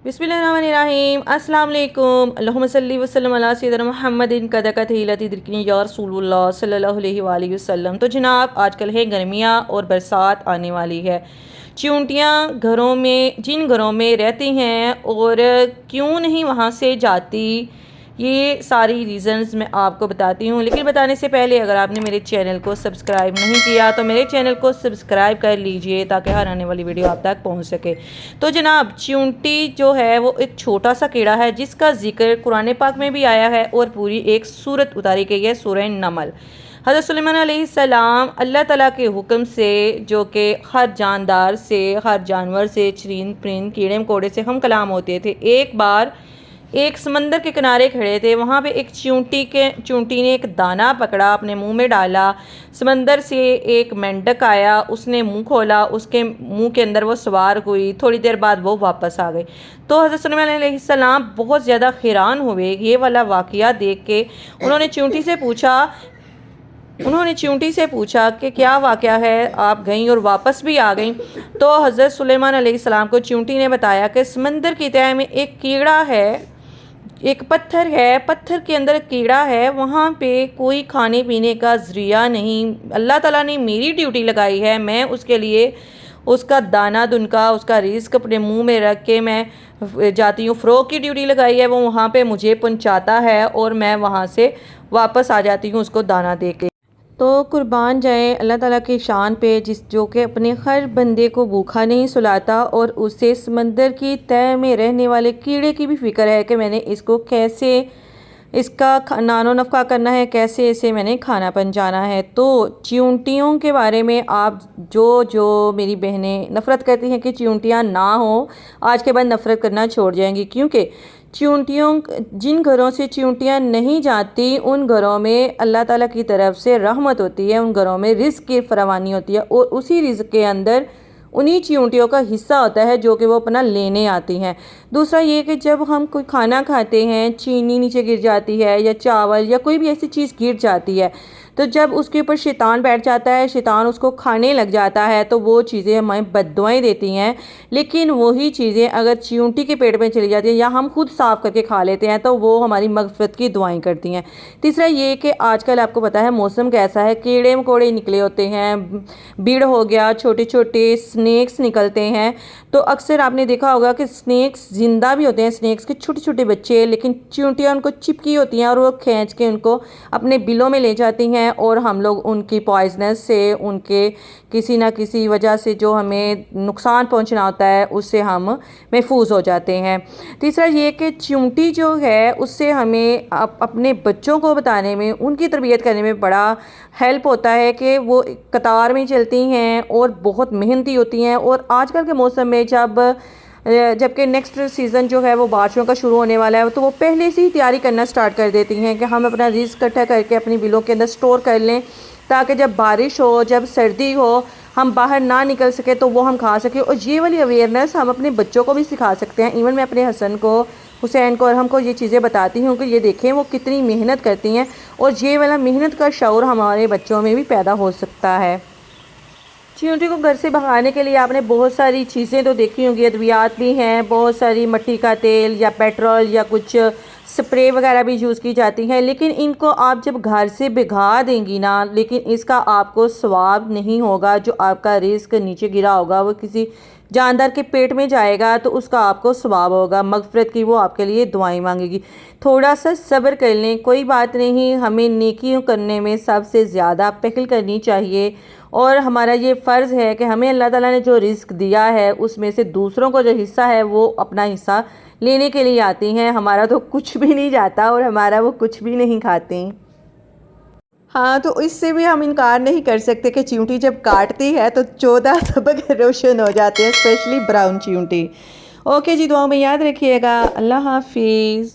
बिस्मिल्लाहिर्रहमानिर्रहीम अस्सलाम वालेकुम अल्लाहुम्मा सल्ली वसल्लम अला सय्यिदिना मुहम्मदिन कदकत हिलती दिरकनी या रसूलुल्लाह सल्लल्लाहु अलैहि वसल्लम। तो जनाब आजकल है गर्मियाँ और बरसात आने वाली है। चींटियाँ घरों में जिन घरों में रहती हैं और क्यों नहीं वहाँ से जाती, ये सारी रीज़न्स मैं आपको बताती हूँ। लेकिन बताने से पहले अगर आपने मेरे चैनल को सब्सक्राइब नहीं किया तो मेरे चैनल को सब्सक्राइब कर लीजिए ताकि हर आने वाली वीडियो आप तक पहुँच सके। तो जनाब चींटी जो है वो एक छोटा सा कीड़ा है जिसका जिक्र कुरान पाक में भी आया है और पूरी एक सूरत उतारी गई है, सूरह नमल। हज़रत सुलेमान अलैहिस्सलाम अल्लाह ताला के हुक्म से, जो कि हर जानदार से, हर जानवर से, चरिंद परिंद कीड़े मकोड़े से हम कलाम होते थे। एक बार एक समंदर के किनारे खड़े थे, वहाँ पे एक चींटी ने एक दाना पकड़ा, अपने मुंह में डाला। समंदर से एक मेंढक आया, उसने मुंह खोला, उसके मुंह के अंदर वो सवार हुई। थोड़ी देर बाद वो वापस आ गई। तो हज़रत सुलेमान अलैहिस्सलाम बहुत ज़्यादा हैरान हुए ये वाला वाक़या देख के। उन्होंने चींटी से पूछा कि क्या वाक़या है, आप गईं और वापस भी आ गईं। तो हज़रत सुलेमान अलैहिस्सलाम को चींटी ने बताया कि समंदर की तह में एक कीड़ा है, एक पत्थर है, पत्थर के अंदर कीड़ा है, वहाँ पे कोई खाने पीने का ज़रिया नहीं। अल्लाह ताला ने मेरी ड्यूटी लगाई है, मैं उसके लिए उसका दाना दुनका, उसका रिज़्क अपने मुंह में रख के मैं जाती हूँ। फ़रोग की ड्यूटी लगाई है, वो वहाँ पे मुझे पहुँचाता है और मैं वहाँ से वापस आ जाती हूँ उसको दाना दे के। तो कुर्बान जाए अल्लाह ताला की शान पे, जो कि अपने हर बंदे को भूखा नहीं सुलाता और उसे समंदर की तह में रहने वाले कीड़े की भी फ़िक्र है कि मैंने इसको कैसे इसका नानो नफ़ा करना है, कैसे इसे मैंने खाना पहुँचाना है। तो चींटियों के बारे में आप जो मेरी बहनें नफ़रत करती हैं कि चींटियाँ ना हो, आज के बाद नफ़रत करना छोड़ जाएंगी, क्योंकि जिन घरों से चींटियाँ नहीं जाती उन घरों में अल्लाह ताला की तरफ से रहमत होती है, उन घरों में रिज़्क की फरावानी होती है और उसी रिज़्क के अंदर उन्हीं चींटियों का हिस्सा होता है जो कि वो अपना लेने आती हैं। दूसरा ये कि जब हम कोई खाना खाते हैं, चीनी नीचे गिर जाती है या चावल या कोई भी ऐसी चीज़ गिर जाती है, तो जब उसके ऊपर शैतान बैठ जाता है, शैतान उसको खाने लग जाता है, तो वो चीज़ें हमें बद्दुआएं देती हैं। लेकिन वही चीज़ें अगर चींटी के पेट में चली जाती है या हम खुद साफ़ करके खा लेते हैं तो वो हमारी मग़फ़िरत की दुआएं करती हैं। तीसरा ये कि आजकल आपको पता है मौसम कैसा है, कीड़े मकोड़े निकले होते हैं, भीड़ हो गया, छोटे छोटे स्नैक्स निकलते हैं। तो अक्सर आपने देखा होगा कि स्नैक्स ज़िंदा भी होते हैं, स्नैक्स के छोटे छोटे बच्चे, लेकिन चींटियाँ उनको चिपकी होती हैं और वो खींच के उनको अपने बिलों में ले जाती हैं और हम लोग उनकी पॉइजनस से, उनके किसी ना किसी वजह से जो हमें नुकसान पहुंचना होता है उससे हम महफूज हो जाते हैं। तीसरा ये कि चींटी जो है उससे हमें अपने बच्चों को बताने में, उनकी तरबियत करने में बड़ा हेल्प होता है कि वो कतार में चलती हैं और बहुत मेहनती होती हैं। और आजकल के मौसम में जबकि नेक्स्ट सीज़न जो है वो बारिशों का शुरू होने वाला है, तो वो पहले से ही तैयारी करना स्टार्ट कर देती हैं कि हम अपना रिज़्क इकट्ठा करके अपनी बिलों के अंदर स्टोर कर लें, ताकि जब बारिश हो, जब सर्दी हो, हम बाहर ना निकल सके तो वो हम खा सकें। और ये वाली अवेयरनेस हम अपने बच्चों को भी सिखा सकते हैं। इवन मैं अपने हुसैन को और हमको ये चीज़ें बताती हूँ कि ये देखें वो कितनी मेहनत करती हैं, और ये वाला मेहनत का शऊर हमारे बच्चों में भी पैदा हो सकता है। चींटी को घर से भगाने के लिए आपने बहुत सारी चीज़ें तो देखी होंगी, अद्वियात भी हैं, बहुत सारी मिट्टी का तेल या पेट्रोल या कुछ स्प्रे वगैरह भी यूज़ की जाती हैं। लेकिन इनको आप जब घर से भिगा देंगी ना, लेकिन इसका आपको सवाब नहीं होगा। जो आपका रिज़्क नीचे गिरा होगा वो किसी जानदार के पेट में जाएगा तो उसका आपको सवाब होगा, मग़फ़िरत की वो आपके लिए दुआएं मांगेगी। थोड़ा सा सब्र कर लें, कोई बात नहीं। हमें नेकियों करने में सबसे ज़्यादा पहल करनी चाहिए और हमारा ये फ़र्ज़ है कि हमें अल्लाह ताला ने जो रिज़्क दिया है उसमें से दूसरों को जो हिस्सा है वो अपना हिस्सा लेने के लिए आती हैं। हमारा तो कुछ भी नहीं जाता और हमारा वो कुछ भी नहीं खाती। हाँ, तो इससे भी हम इनकार नहीं कर सकते कि चींटी जब काटती है तो 14 सबक रोशन हो जाते हैं, स्पेशली ब्राउन चींटी। ओके जी, दुआओं में याद रखिएगा। अल्लाह हाफिज़।